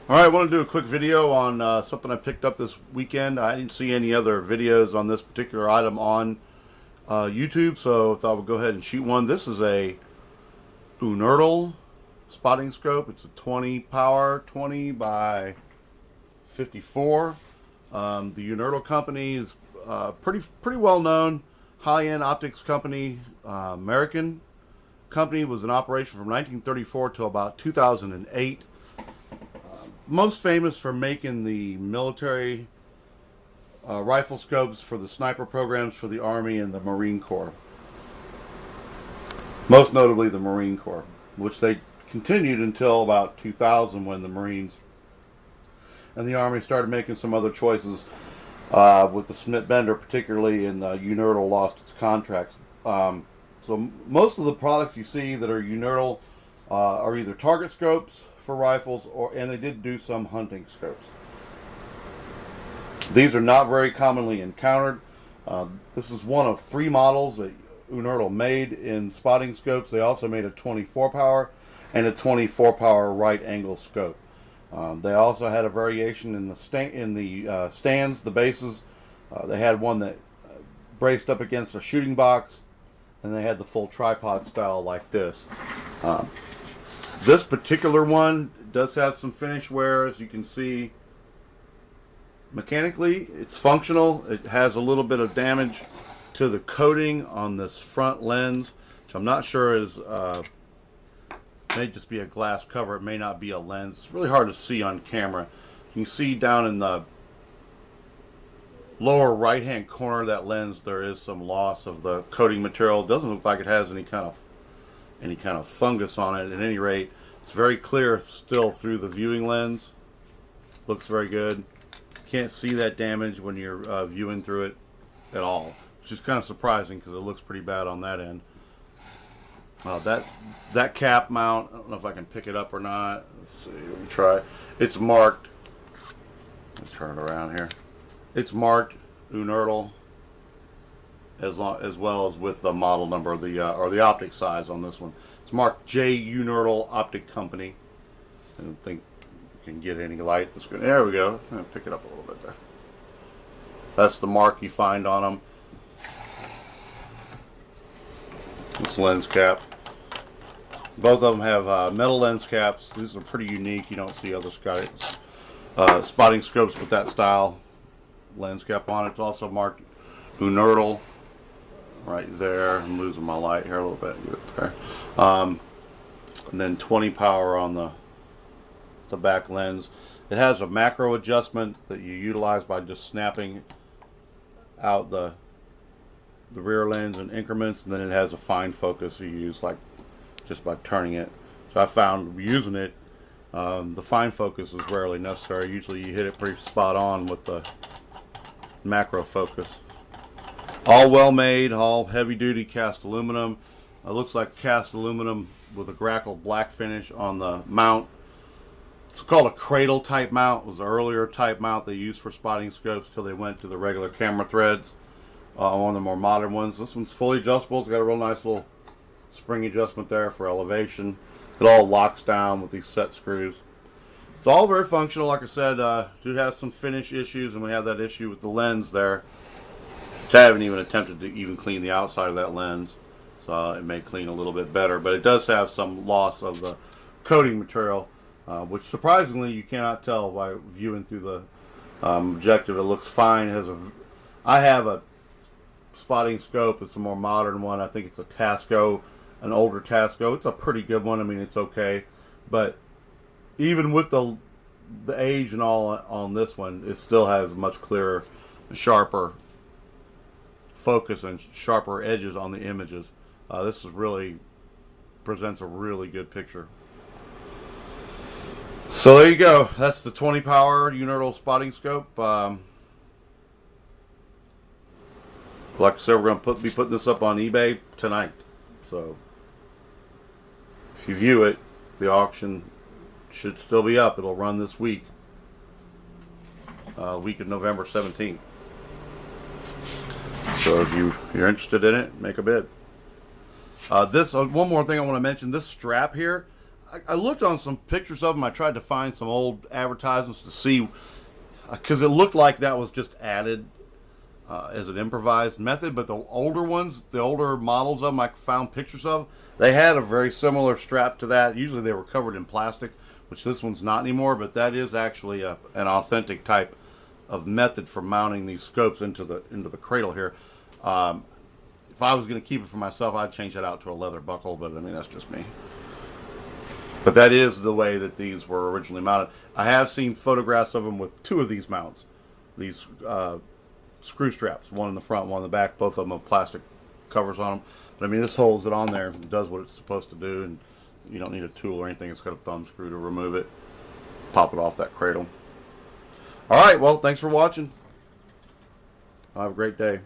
All right, I want to do a quick video on something I picked up this weekend. I didn't see any other videos on this particular item on YouTube, so I thought we'd go ahead and shoot one. This is a Unertl spotting scope. It's a 20 power, 20 by 54. The Unertl company is pretty well known, high-end optics company. American company, was in operation from 1934 till about 2008. Most famous for making the military rifle scopes for the sniper programs for the Army and the Marine Corps. Most notably the Marine Corps, which they continued until about 2000, when the Marines and the Army started making some other choices with the Smith Bender particularly, and Unertl lost its contracts. So most of the products you see that are Unertl are either target scopes for rifles, and they did do some hunting scopes. These are not very commonly encountered. This is one of 3 models that Unertl made in spotting scopes. They also made a 24 power and a 24 power right angle scope. They also had a variation in the stands, the bases. They had one that braced up against a shooting box, and they had the full tripod style like this. This particular one does have some finish wear, as you can see. Mechanically, it's functional. It has a little bit of damage to the coating on this front lens, which I'm not sure is, may just be a glass cover. It may not be a lens. It's really hard to see on camera. You can see down in the lower right hand corner of that lens there is some loss of the coating material. It doesn't look like it has any kind of fungus on it. At any rate, it's very clear still through the viewing lens. Looks very good. Can't see that damage when you're viewing through it at all, which is kind of surprising because it looks pretty bad on that end. That cap mount, I don't know if I can pick it up or not. Let's see, let me try. It's marked. Let's turn it around here. It's marked Unertl, as well as with the model number of the or the optic size on this one. It's marked J Unertl Optic Company. I don't think you can get any light. That's good. There we go. I'm gonna pick it up a little bit there. That's the mark you find on them. This lens cap. Both of them have metal lens caps. These are pretty unique. You don't see other spotting scopes with that style lens cap on it. It's also marked Unertl right there. I'm losing my light here a little bit. Get it there. And then 20 power on the back lens. It has a macro adjustment that you utilize by just snapping out the rear lens in increments, and then it has a fine focus you use like just by turning it. So I found using it, the fine focus is rarely necessary. Usually you hit it pretty spot on with the macro focus. All well made, all heavy duty cast aluminum. It looks like cast aluminum with a grackle black finish on the mount. It's called a cradle type mount. It was an earlier type mount they used for spotting scopes till they went to the regular camera threads on the more modern ones. This one's fully adjustable. It's got a real nice little spring adjustment there for elevation. It all locks down with these set screws. It's all very functional. Like I said, do have some finish issues, and we have that issue with the lens there. I haven't even attempted to even clean the outside of that lens, so it may clean a little bit better, but it does have some loss of the coating material, which surprisingly you cannot tell by viewing through the objective. It looks fine. I have a spotting scope. It's a more modern one. I think it's a Tasco, an older Tasco. It's a pretty good one. I mean, it's okay, but even with the age and all on this one, it still has much clearer, sharper focus and sharper edges on the images. This is really presents a really good picture. So there you go. That's the 20 power Unertl spotting scope. Like I said, we're going to be putting this up on eBay tonight. So if you view it, the auction should still be up. It'll run this week. Week of November 17th. So if you're interested in it, make a bid. One more thing I want to mention. This strap here, I looked on some pictures of them. I tried to find some old advertisements to see, because it looked like that was just added as an improvised method. But the older ones, the older models of them, I found pictures of. They had a very similar strap to that. Usually they were covered in plastic, which this one's not anymore. But that is actually an authentic type of method for mounting these scopes into the cradle here. If I was going to keep it for myself, I'd change that out to a leather buckle. But I mean, that's just me. But that is the way that these were originally mounted. I have seen photographs of them with two of these mounts. These screw straps, one in the front, one in the back. Both of them have plastic covers on them. But I mean, this holds it on there and does what it's supposed to do. And you don't need a tool or anything. It's got a thumb screw to remove it. Pop it off that cradle. All right, well, thanks for watching. Have a great day.